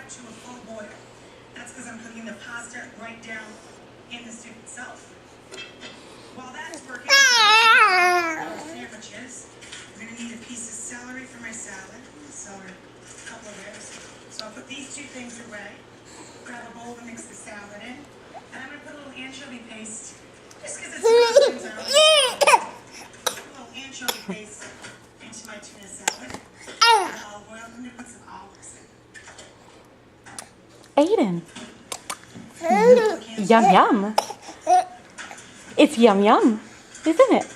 to a full boil. That's because I'm cooking the pasta right down in the soup itself. While that's working, sandwiches. I'm going to need a piece of celery for my salad. Celery, a couple of ribs. So I'll put these two things away. Grab a bowl to mix the salad in. And I'm going to put a little anchovy paste. Just because it's a little anchovy paste into my tuna salad. And olive oil. I'm going to put some olives in. Aiden. Yum yum. It's yum yum, isn't it?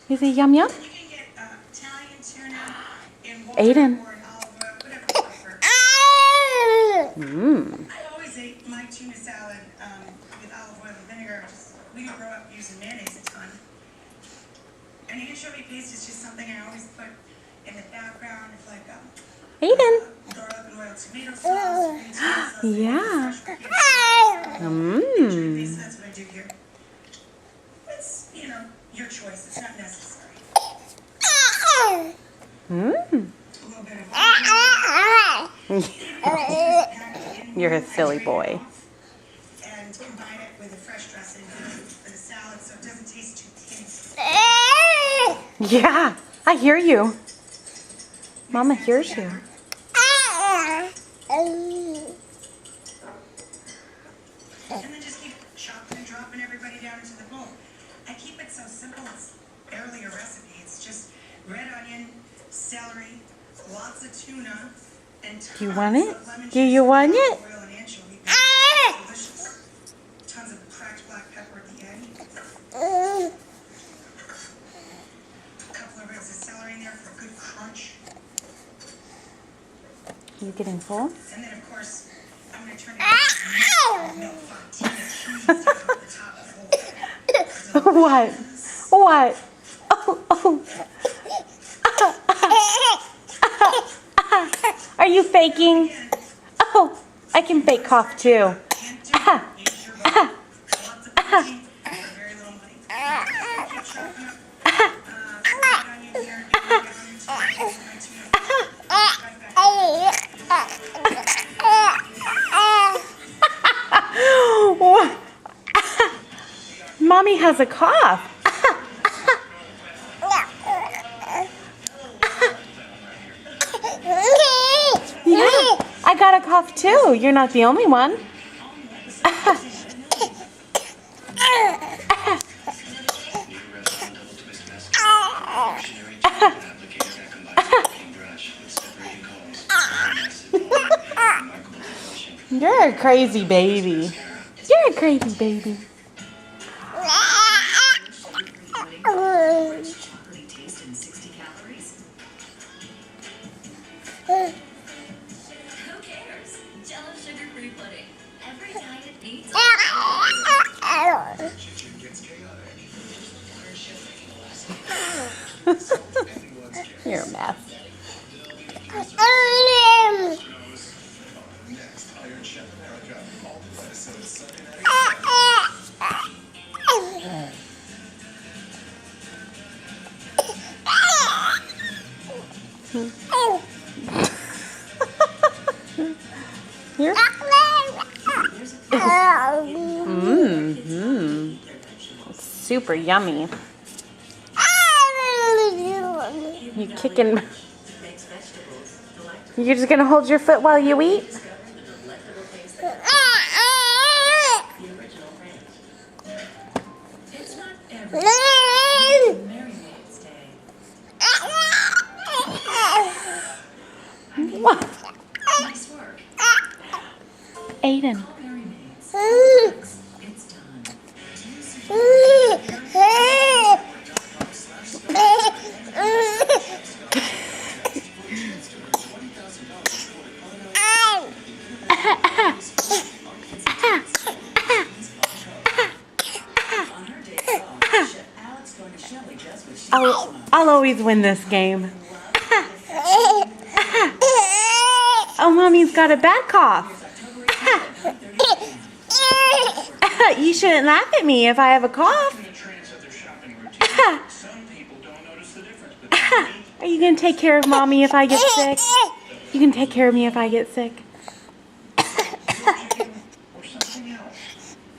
Is it yum yum? You can get Italian tuna in water Aiden. or in olive oil, whatever you prefer. Mmm. I always ate my tuna salad with olive oil and vinegar. We didn't grow up using mayonnaise a ton. And anchovy paste is just something I always put in the background. It's like Aiden. garlic and oil tomato sauce, green sauce. Yeah. Mmm. That's what I do here. It's, your choice. It's not necessary. Mmm. A little bit of You're a silly boy. and combine it with a fresh dressing for the salad so it doesn't taste too thin. Yeah, I hear you. Mama hears you. And then just keep chopping and dropping everybody down into the bowl. I keep it so simple, it's barely a recipe. It's just red onion, celery, lots of tuna, and tons Do you want it? of lemon Do you juice, want olive it? oil, and anchovy. Delicious. Tons of cracked black pepper at the end. A couple of ribs of celery in there for a good crunch. You getting full? And then, of course, I'm going to turn it into milk fontina cheese down at the top of the bowl. What? What? Oh, oh. Are you faking? Oh, I can fake cough too. Mommy has a cough. Yeah, I got a cough too. You're not the only one. You're a crazy baby. You're a crazy baby. Who cares? Jello sugar-free pudding. Every diet needs You're a mess. Here. Mmm. Super yummy. You kicking? You're just gonna hold your foot while you eat? What? nice work. Aiden. It's done. I'll always win this game. Oh, Mommy's got a bad cough. You shouldn't laugh at me if I have a cough. Are you going to take care of Mommy if I get sick? You can take care of me if I get sick.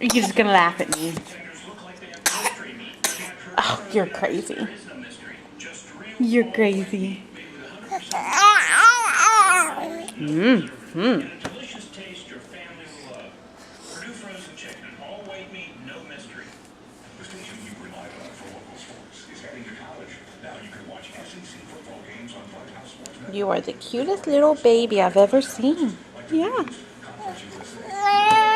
You're just gonna laugh at me. Oh, you're crazy. You're crazy. Delicious taste your family will love. Purdue frozen chicken, all white meat, no mystery. The station you relied on for local sports is heading to college. Now you can watch SEC football games on White House Sports Network. You are the cutest little baby I've ever seen. Yeah. Conference USA.